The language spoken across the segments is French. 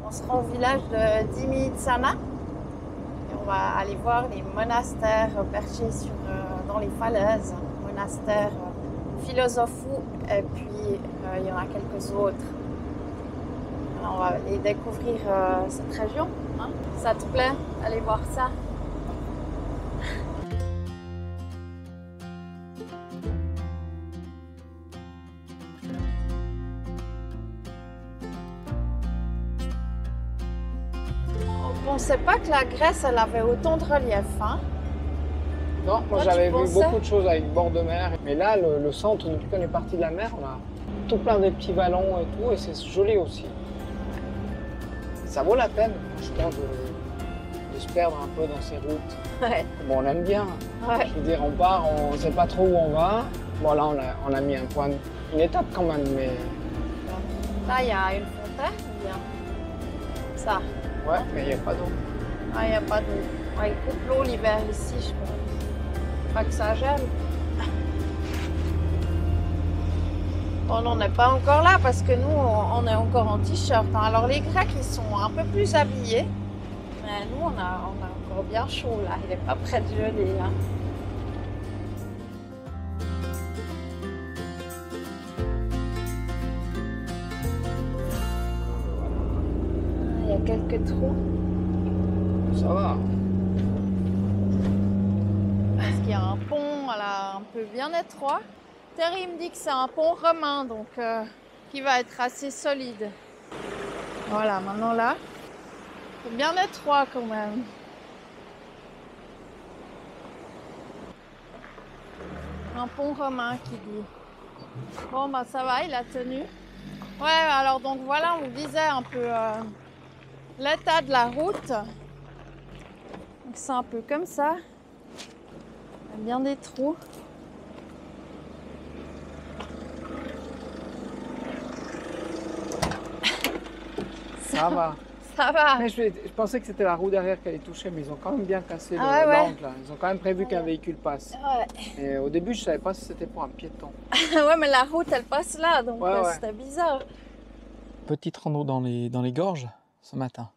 On se rend au village de Dimitsana et on va aller voir les monastères perchés dans les falaises, monastères Philosophu et puis il y en a quelques autres. Alors, on va aller découvrir cette région. Hein. Ça te plaît? Allez voir ça. On ne pensait pas que la Grèce, elle avait autant de relief. Hein? Non, moi j'avais vu beaucoup de choses avec bord de mer. Mais là, le centre, depuis qu'on est parti de la mer, on a tout plein de petits vallons et tout, et c'est joli aussi. Ça vaut la peine, franchement, de se perdre un peu dans ces routes. Ouais. Bon, on aime bien. Ouais. Je veux dire, on part, on ne sait pas trop où on va. Bon, là, on a mis une étape quand même, mais... Là, il y a une fontaine, ou bien ça. Ouais, mais il n'y a pas d'eau. Ah, il n'y a pas d'eau. Ouais, il coupe l'eau l'hiver ici, je pense. Pas que ça gèle. Bon, on n'est pas encore là parce que nous, on est encore en t-shirt. Hein. Alors, les Grecs, ils sont un peu plus habillés. Mais nous, on a encore bien chaud, là. Il n'est pas prêt de geler, hein. Il y a quelques trous. Ça va. Parce qu'il y a un pont un peu bien étroit. Terry me dit que c'est un pont romain, donc qui va être assez solide. Voilà, maintenant là, c'est bien étroit quand même. Un pont romain qui dit. Bon, bah ça va, il a tenu. Ouais, alors donc voilà, on vous disait un peu l'état de la route. Donc c'est un peu comme ça. Il y a bien des trous. Ça va. Ça va. Mais je pensais que c'était la roue derrière qui allait toucher, mais ils ont quand même bien cassé ouais. l'angle. Là. Ils ont quand même prévu qu'un véhicule passe. Ouais. Et au début, je ne savais pas si c'était pour un piéton. Ouais, mais la route, elle passe là, donc ouais. c'était bizarre. Petite rando dans les gorges ce matin.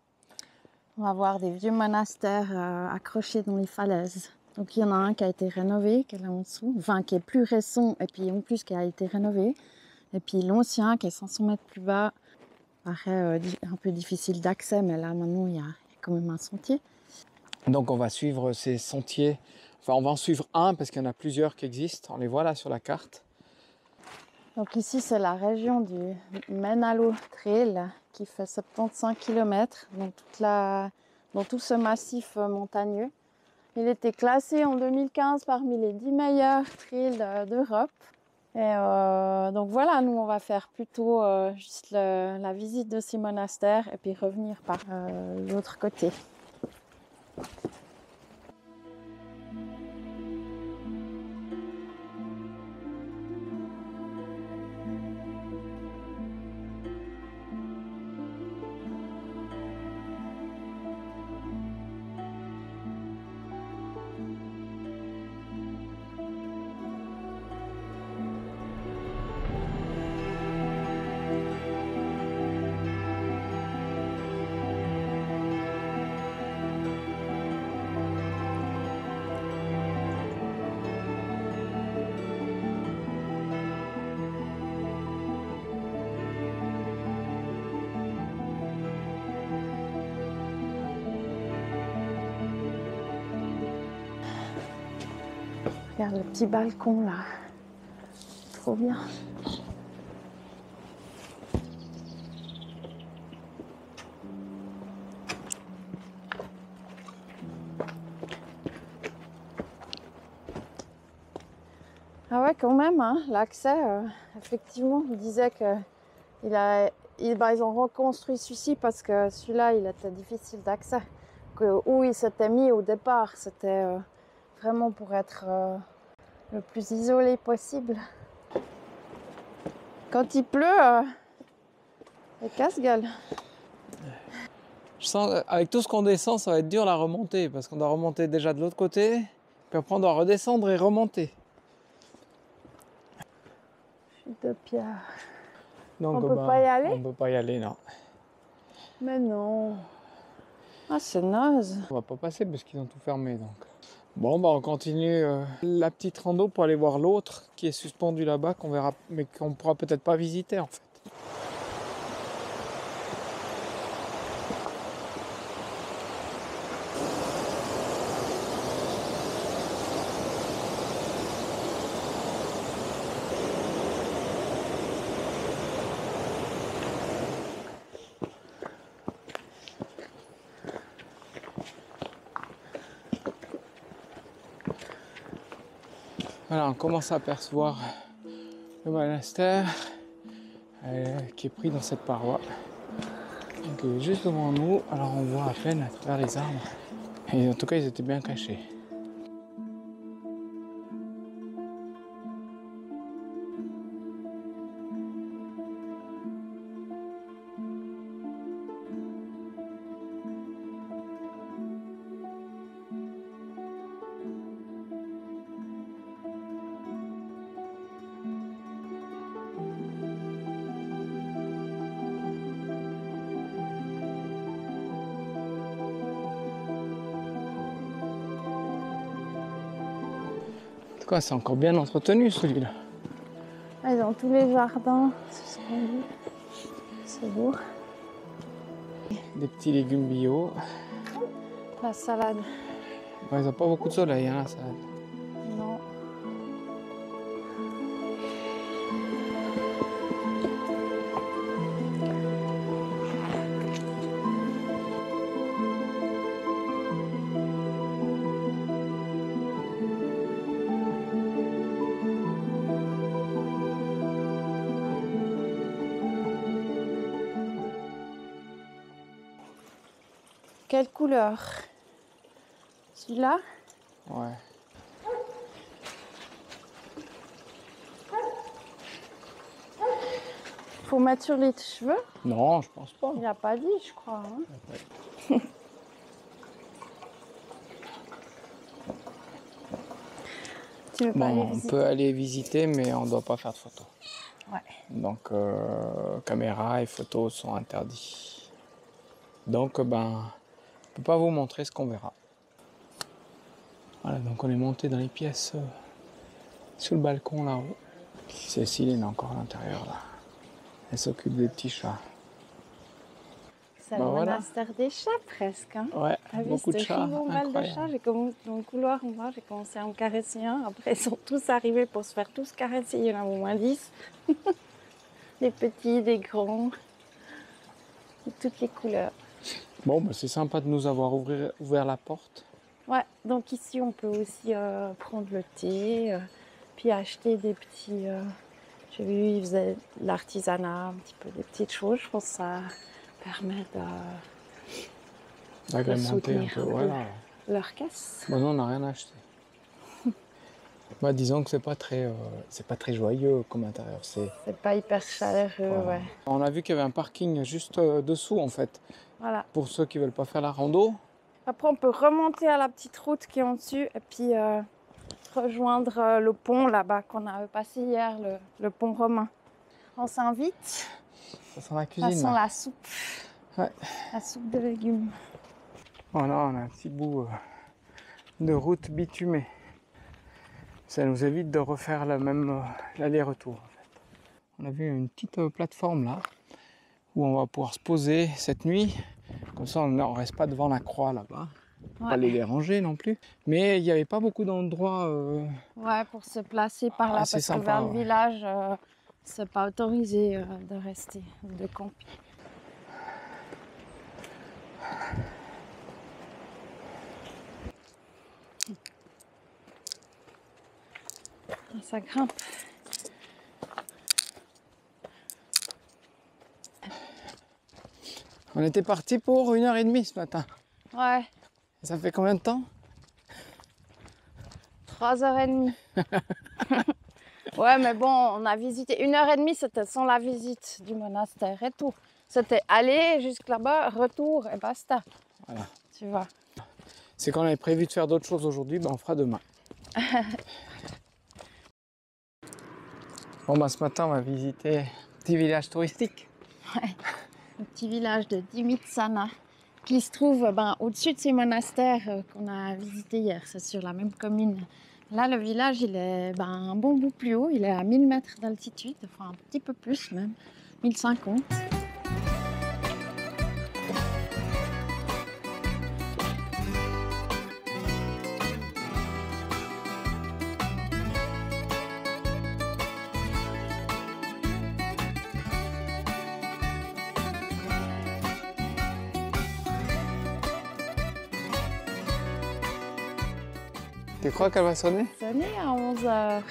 On va voir des vieux monastères accrochés dans les falaises. Donc il y en a un qui a été rénové, qui est là en dessous, enfin qui est plus récent et puis en plus qui a été rénové. Et puis l'ancien qui est 500 mètres plus bas, paraît un peu difficile d'accès, mais là maintenant il y a quand même un sentier. Donc on va suivre ces sentiers, enfin on va en suivre un parce qu'il y en a plusieurs qui existent, on les voit là sur la carte. Donc ici c'est la région du Menalo Trail qui fait 75 km dans tout ce massif montagneux. Il était classé en 2015 parmi les 10 meilleurs trails d'Europe. Et donc voilà, nous on va faire plutôt juste la visite de ces monastères et puis revenir par l'autre côté. Regarde le petit balcon là, trop bien. Ah ouais, quand même, hein, l'accès, effectivement, il disait que ils ont reconstruit celui-ci parce que celui-là, il était difficile d'accès. Où il s'était mis au départ, c'était vraiment pour être le plus isolé possible. Quand il pleut, c'est casse-gueule. Je sens avec tout ce qu'on descend, ça va être dur la remontée parce qu'on doit remonter déjà de l'autre côté, puis après on doit redescendre et remonter. Chute de pierre. Donc, on peut pas y aller? On peut pas y aller, non. Mais non. Ah, c'est naze. On va pas passer parce qu'ils ont tout fermé donc. Bon, bah on continue la petite rando pour aller voir l'autre qui est suspendu là-bas, qu'on verra, mais qu'on pourra peut-être pas visiter en fait. Voilà, on commence à apercevoir le monastère qui est pris dans cette paroi. Donc, il est juste devant nous, alors on voit à peine à travers les arbres. Et en tout cas, ils étaient bien cachés. En tout cas, c'est encore bien entretenu celui-là. Ah, ils ont tous les jardins suspendus. C'est beau. Des petits légumes bio. La salade. Bon, ils n'ont pas beaucoup de soleil, hein, la salade. Non. Quelle couleur? Celui-là? Ouais. Faut mettre sur les cheveux? Non, je pense pas. Il n'a pas dit, je crois. Hein. Tu veux pas aller Bon, on visiter? peut aller visiter, mais on ne doit pas faire de photos. Ouais. Donc, caméra et photos sont interdits. Donc, ben, on ne peut pas vous montrer ce qu'on verra. Voilà, donc on est monté dans les pièces sous le balcon là-haut. Cécile est encore à l'intérieur là. Elle s'occupe des petits chats. C'est Bah le voilà. monastère des chats presque. Hein. Ouais, T'as vu beaucoup de ce chats. ribambelle de Incroyable. chats? J'ai commencé dans le couloir en bas, j'ai commencé à en caresser un. Après, ils sont tous arrivés pour se faire tous caresser. Il y en a au moins 10. Des petits, des grands, de toutes les couleurs. Bon, bah, c'est sympa de nous avoir ouvert la porte. Ouais, donc ici, on peut aussi prendre le thé, puis acheter des petits... J'ai vu, ils faisaient de l'artisanat, un petit peu des petites choses. Je pense que ça permet D'agrémenter un soutenir peu. un peu. Voilà. leur caisse. Bon, nous, on n'a rien acheté. Bah, disons que c'est pas très joyeux comme intérieur. C'est pas hyper chaleureux, Voilà. ouais. On a vu qu'il y avait un parking juste dessous en fait. Voilà. Pour ceux qui veulent pas faire la rando. Après, on peut remonter à la petite route qui est en dessus et puis rejoindre le pont là-bas qu'on a passé hier, le pont romain. On s'invite. Ça sent la Ça cuisine. sent là. la soupe. Ouais. La soupe de légumes. Voilà, on a un petit bout de route bitumée. Ça nous évite de refaire l'aller-retour. En fait. On a vu une petite plateforme là où on va pouvoir se poser cette nuit. Comme ça, on ne reste pas devant la croix là-bas. Ouais. Pas les déranger non plus. Mais il n'y avait pas beaucoup d'endroits. Ouais, pour se placer par là, assez parce sympa, que vers le ouais. village, c'est pas autorisé de rester, de camper. Ça grimpe. On était parti pour 1h30 ce matin. Ouais, Et ça fait combien de temps? 3h30. Ouais, mais bon, on a visité 1h30, c'était sans la visite du monastère et tout. C'était aller jusque là-bas, retour et basta. Voilà. Tu vois. C'est qu'on avait prévu de faire d'autres choses aujourd'hui, ben on fera demain. Bon, ben ce matin, on va visiter un petit village touristique. Ouais. le petit village de Dimitsana, qui se trouve au-dessus de ces monastères qu'on a visités hier. C'est sur la même commune. Là, le village, il est un bon bout plus haut. Il est à 1000 mètres d'altitude, enfin un petit peu plus même, 1050. Tu crois qu'elle va sonner? Sonner à 11 h.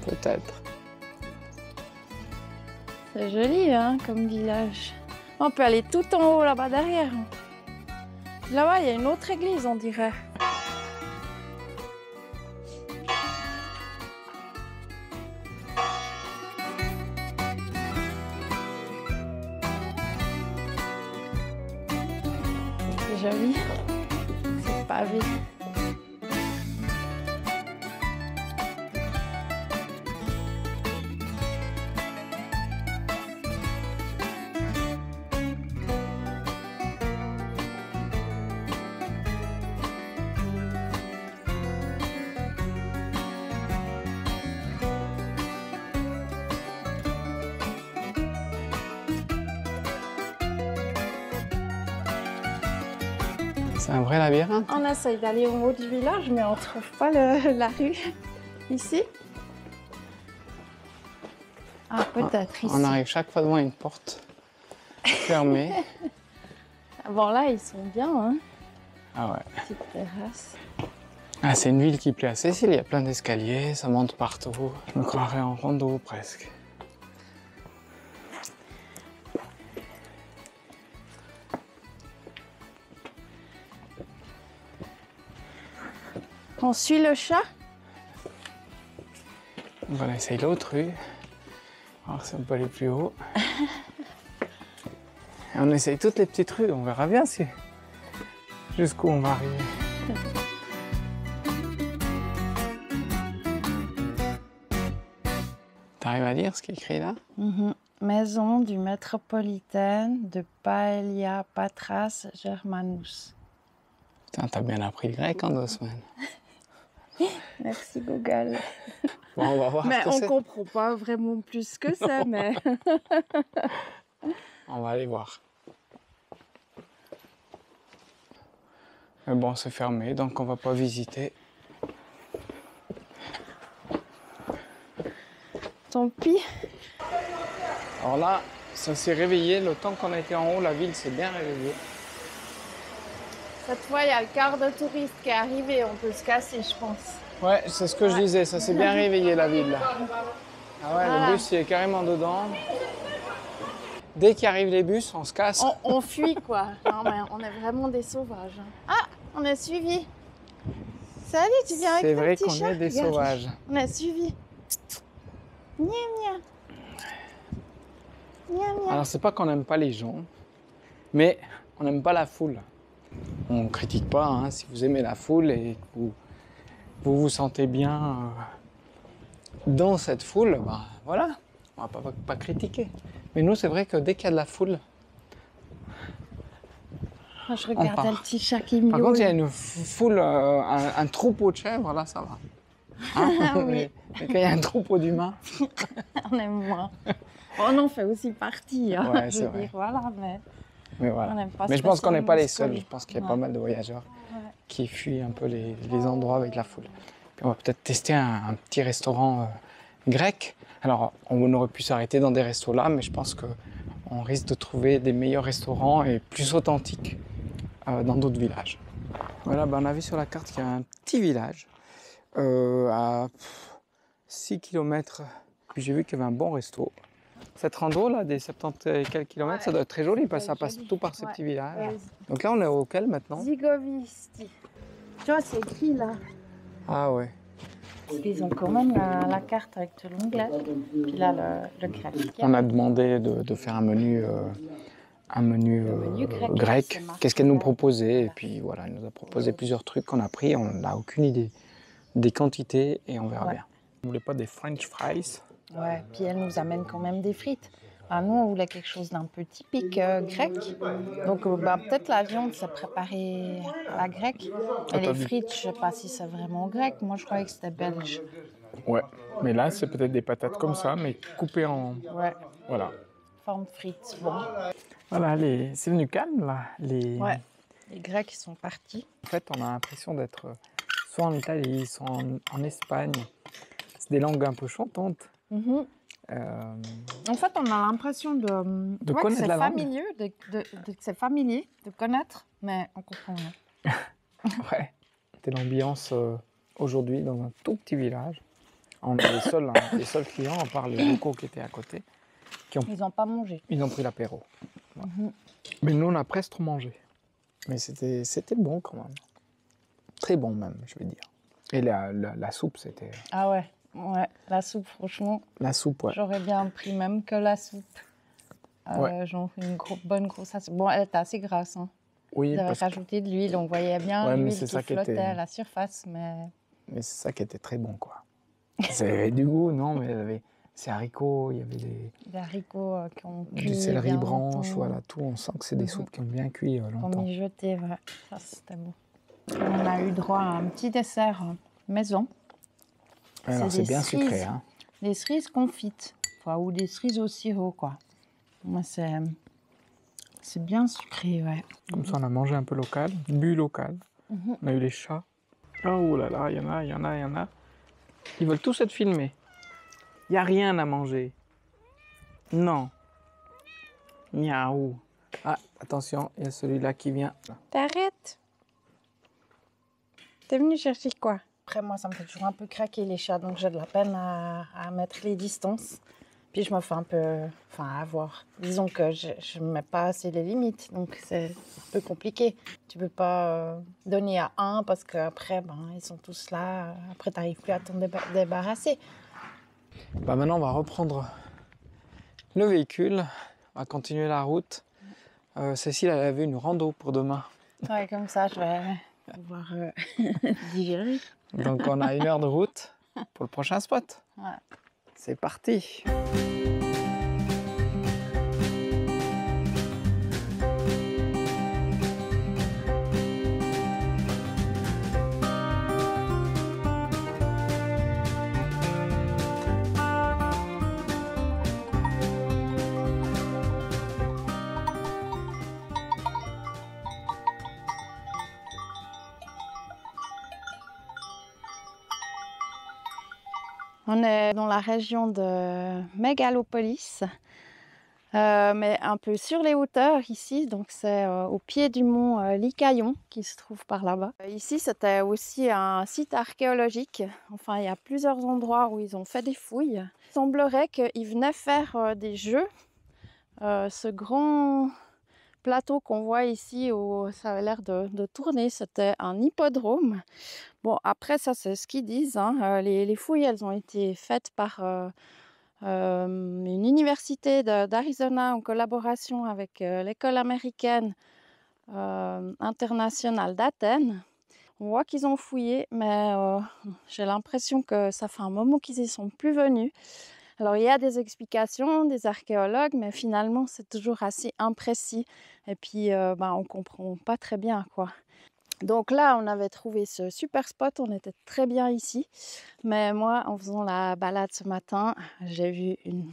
Peut-être. C'est joli, hein, comme village. On peut aller tout en haut, là-bas derrière. Là-bas, il y a une autre église, on dirait. C'est joli. C'est pavé. C'est un vrai labyrinthe. On essaye d'aller au haut du village, mais on ne trouve pas la rue. Ici? Ah, peut-être ici. On arrive chaque fois devant une porte fermée. Bon, là, ils sont bien, hein. Ah ouais. Petite terrasse. Ah, c'est une ville qui plaît à Cécile, il y a plein d'escaliers, ça monte partout. Je me croirais en rando presque. On suit le chat? On essaye l'autre rue. Alors si on peut aller plus haut. Et on essaye toutes les petites rues, on verra bien si jusqu'où on va arriver. T'arrives à lire ce qui est écrit là? Maison du métropolitaine de Paelia Patras Germanus. Putain, t'as bien appris le grec en 2 semaines. Merci Google. Bon, on va voir Mais ce que on c'est. comprend pas vraiment plus que ça, mais... On va aller voir. Mais bon, c'est fermé, donc on va pas visiter. Tant pis. Alors là, ça s'est réveillé. Le temps qu'on a été en haut, la ville s'est bien réveillée. Cette fois, il y a le quart de touristes qui est arrivé. On peut se casser, je pense. Ouais, c'est ce que je disais. Ça s'est bien réveillé, la ville, là. Ah ouais, Voilà. le bus, il est carrément dedans. Dès qu'il arrive les bus, on se casse. On fuit, quoi. Non, mais on est vraiment des sauvages. Ah, on est suivis. Salut, tu viens avec C'est ton vrai petit qu'on chat? est des Regarde. sauvages. On est suivis. Nia, nia. Nia, nia. Alors, c'est pas qu'on n'aime pas les gens, mais on n'aime pas la foule. On ne critique pas, hein, si vous aimez la foule et que vous vous sentez bien dans cette foule, ben voilà, on va pas critiquer. Mais nous, c'est vrai que dès qu'il y a de la foule, Oh, je regardais part. le petit chat qui miaule. par contre, il y a une foule, un troupeau de chèvres, là, ça va. Hein Ah oui. mais quand il y a un troupeau d'humains, On aime moins. On en fait aussi partie, hein, Ouais, je c'est veux vrai. dire, voilà, mais mais on voilà. n'aime pas Mais je pense qu'on n'est pas les spécialement seuls. se Je pense qu'il y a Ouais. pas mal de voyageurs Ouais. qui fuient un peu les endroits avec la foule. Puis on va peut-être tester un petit restaurant grec. Alors, on aurait pu s'arrêter dans des restos là, mais je pense qu'on risque de trouver des meilleurs restaurants et plus authentiques dans d'autres villages. Voilà, on a vu sur la carte qu'il y a un petit village à 6 km. Puis j'ai vu qu'il y avait un bon resto. Cette rando là, des 70 et quelques kilomètres, ça doit être très joli parce que ça passe joli. tout par ces Ouais. petits villages. Ouais. Donc là, on est auquel maintenant? Zigovisti. Tu vois, c'est écrit là. Ah ouais. Ils ont quand même la carte avec tout l'onglet. Puis là, le grec. On a demandé de faire un menu menu grec, grec. c'est marqué Qu'est-ce qu'elle nous là. proposait? Et puis voilà, elle nous a proposé plusieurs trucs qu'on a pris. On n'a aucune idée des quantités et on verra Ouais. bien. Vous voulez pas des French fries? Ouais, puis elle nous amène quand même des frites. Ah, nous, on voulait quelque chose d'un peu typique grec. Donc, peut-être la viande, c'est préparé à la grecque. Et les frites, je sais pas si c'est vraiment grec. Moi, je croyais que c'était belge. Ouais, mais là, c'est peut-être des patates comme ça, mais coupées en... Ouais. Voilà. Forme frite, bon. Voilà, c'est devenu calme, là. Ouais, les Grecs sont partis. En fait, on a l'impression d'être soit en Italie, soit en Espagne. C'est des langues un peu chantantes. En fait, on a l'impression de connaître que c'est la langue. familier, c'est familier de connaître, mais on comprend rien. Ouais. C'était l'ambiance aujourd'hui dans un tout petit village. On est les seuls clients, à part les locaux qui étaient à côté. Ils n'ont pas mangé. Ils ont pris l'apéro. Voilà. Mais nous, on a presque trop mangé. Mais c'était bon quand même. Très bon même, je vais dire. Et la soupe, c'était... Ah ouais, la soupe, franchement. La soupe, ouais. J'aurais bien pris même que la soupe. Genre une bonne grosse soupe. Bon, elle était assez grasse. Hein. Oui, ils avaient rajouté de l'huile, on voyait bien l'huile qui flottait à la surface. Mais c'est ça qui était très bon, quoi. Ça avait du goût, non, mais il y avait ces haricots, il y avait des haricots qui ont cuit. Du céleri branche, voilà, tout. On sent que c'est des soupes qui ont bien cuit longtemps. On mijotait, ouais. Ça, c'était bon. On a eu droit à un petit dessert maison. Alors, c'est bien sucré, hein. Des cerises confites, ou des cerises au sirop, quoi. Moi, c'est bien sucré, ouais. Comme ça, on a mangé un peu local, bu local. On a eu les chats. Oh là là, il y en a. Ils veulent tous être filmés. Il n'y a rien à manger. Non. Miaou. Ah, attention, il y a celui-là qui vient. T'arrêtes. T'es venu chercher quoi? Après, moi, ça me fait toujours un peu craquer les chats, donc j'ai de la peine à mettre les distances. Puis je me fais un peu... avoir. Disons que je ne mets pas assez les limites, donc c'est un peu compliqué. Tu ne peux pas donner à un parce qu'après, ils sont tous là. Après, tu n'arrives plus à t'en débarrasser. Maintenant, on va reprendre le véhicule. On va continuer la route. Cécile, elle avait une rando pour demain. Ouais, comme ça, je vais pouvoir digérer. Donc, on a 1 heure de route pour le prochain spot. Ouais. C'est parti. On est dans la région de Mégalopolis, mais un peu sur les hauteurs ici. Donc c'est au pied du mont Lycaïon qui se trouve par là-bas. Ici, c'était aussi un site archéologique. Enfin, il y a plusieurs endroits où ils ont fait des fouilles. Il semblerait qu'ils venaient faire des jeux. Ce grand plateau qu'on voit ici où ça avait l'air de tourner, c'était un hippodrome. Bon, après, ça, c'est ce qu'ils disent. Hein. Les fouilles, elles ont été faites par une université d'Arizona en collaboration avec l'école américaine internationale d'Athènes. On voit qu'ils ont fouillé, mais j'ai l'impression que ça fait un moment qu'ils n'y sont plus venus. Alors, il y a des explications des archéologues, mais finalement, c'est toujours assez imprécis. Et puis, on ne comprend pas très bien, quoi. Donc là, on avait trouvé ce super spot, on était très bien ici. Mais moi, en faisant la balade ce matin, j'ai vu une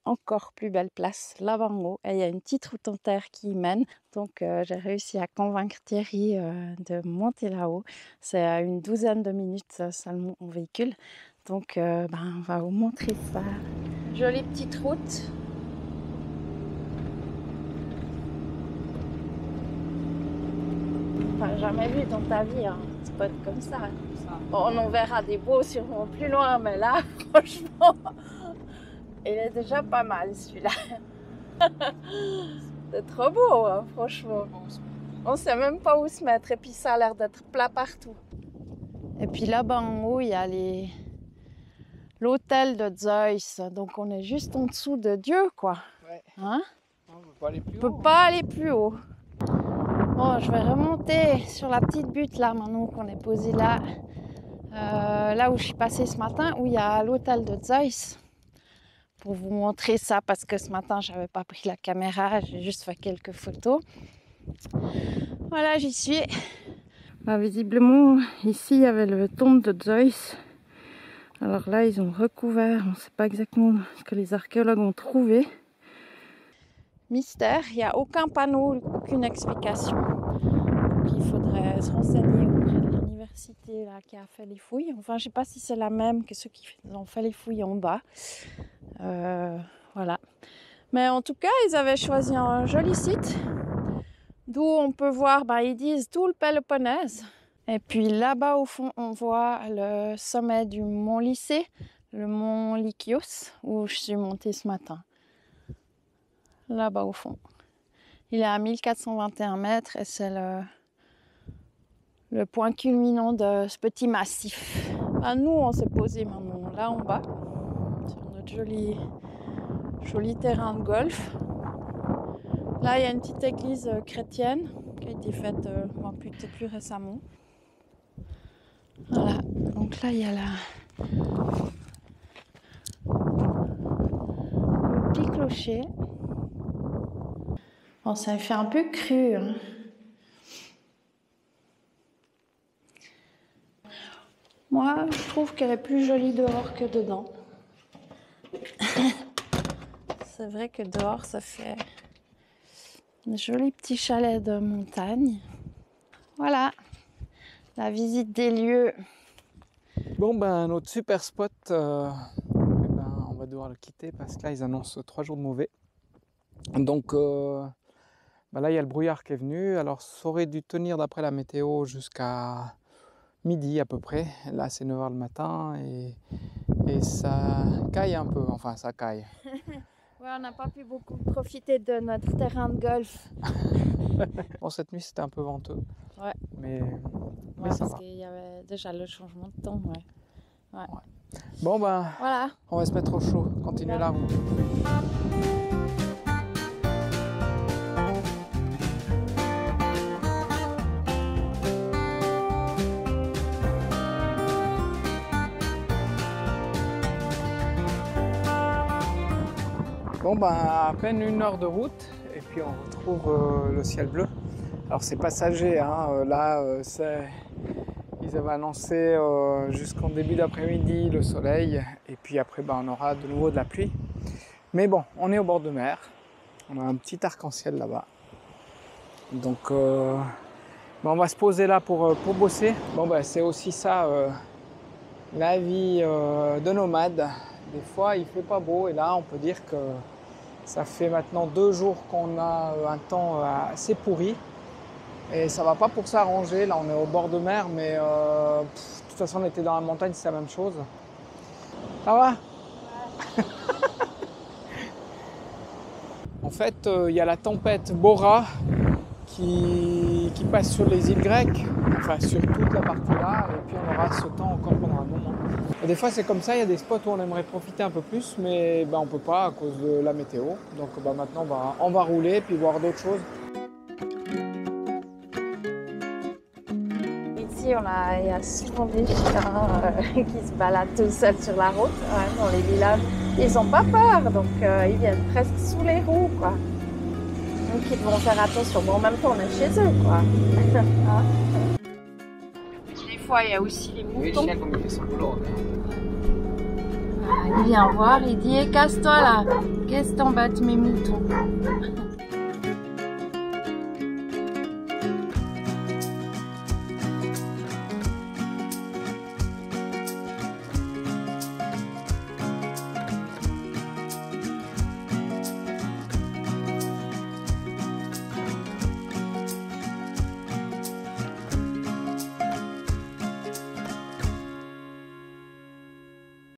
encore plus belle place là-bas en haut. Et il y a une petite route en terre qui y mène. Donc j'ai réussi à convaincre Thierry de monter là-haut. C'est à une 12aine de minutes seulement en véhicule. Donc on va vous montrer ça. Jolie petite route. Enfin, jamais vu dans ta vie un spot comme ça. Bon, on en verra des beaux sûrement plus loin, mais là, franchement, il est déjà pas mal celui-là. C'est trop beau, hein, franchement. On sait même pas où se mettre et puis ça a l'air d'être plat partout. Et puis là-bas en haut, il y a l'hôtel de Zeus. Donc on est juste en dessous de Dieu, quoi. Ouais. Hein? On peut pas aller plus haut. On peut pas aller plus haut. Bon, je vais remonter sur la petite butte là, maintenant qu'on est posé là. Là où je suis passée ce matin, où il y a l'hôtel de Zeus. pour vous montrer ça parce que ce matin, je n'avais pas pris la caméra. J'ai juste fait quelques photos. Voilà, j'y suis. Visiblement, ici, il y avait le tombe de Zeus. Alors là, ils ont recouvert. On ne sait pas exactement ce que les archéologues ont trouvé. Mystère, il n'y a aucun panneau, aucune explication. Donc il faudrait se renseigner auprès de l'université là, qui a fait les fouilles. Enfin, je ne sais pas si c'est la même que ceux qui ont fait les fouilles en bas. Voilà. Mais en tout cas, ils avaient choisi un joli site. D'où on peut voir, ils disent tout le Péloponnèse. Et puis là-bas au fond, on voit le sommet du mont Lycée, le mont Lykios, où je suis montée ce matin. Là-bas au fond. Il est à 1421 mètres et c'est le point culminant de ce petit massif. Nous, on s'est posé maintenant là en bas, sur notre joli terrain de golf. Là, il y a une petite église chrétienne qui a été faite peut-être plus récemment. Voilà, donc là, il y a le petit clocher. Bon, ça fait un peu cru. Hein. Moi, je trouve qu'elle est plus jolie dehors que dedans. C'est vrai que dehors, ça fait un joli petit chalet de montagne. Voilà, la visite des lieux. Bon, notre super spot, on va devoir le quitter parce que là, ils annoncent 3 jours de mauvais. Donc, là, il y a le brouillard qui est venu. Alors, ça aurait dû tenir d'après la météo jusqu'à midi à peu près. Là, c'est 9h le matin et ça caille un peu. Enfin, ça caille. Ouais, on n'a pas pu beaucoup profiter de notre terrain de golf. Bon, cette nuit, c'était un peu venteux. Ouais. Mais ça parce va. qu'il y avait déjà le changement de temps. Ouais. Bon, voilà. On va se mettre au chaud. Continuez la route. Bon, à peine 1 heure de route et puis on retrouve le ciel bleu. Alors c'est passager, hein. Là ils avaient annoncé jusqu'en début d'après-midi le soleil et puis après on aura de nouveau de la pluie. Mais bon, on est au bord de mer, on a un petit arc-en-ciel là-bas. Donc on va se poser là pour bosser. Bon, c'est aussi ça la vie de nomade. Des fois il fait pas beau et là on peut dire que ça fait maintenant 2 jours qu'on a un temps assez pourri et ça va pas pour s'arranger. Là on est au bord de mer mais de toute façon on était dans la montagne, c'est la même chose. Ça va? Ouais. En fait il y a la tempête Bora qui passe sur les îles grecques, enfin sur toute la partie là, et puis on aura ce temps encore pendant un moment. Et des fois c'est comme ça, il y a des spots où on aimerait profiter un peu plus, mais on peut pas à cause de la météo. Donc maintenant on va rouler et puis voir d'autres choses. Ici il y a souvent des chiens qui se baladent tout seuls sur la route, dans les villages. Ils n'ont pas peur, donc ils viennent presque sous les roues, quoi. Donc ils devront faire attention. Bon, en même temps, on est chez eux, quoi. Des fois, il y a aussi les moutons. Oui, le chien, comme il fait son boulot. Il vient voir, il dit hey, casse-toi là, qu'est-ce que t'embêtes mes moutons?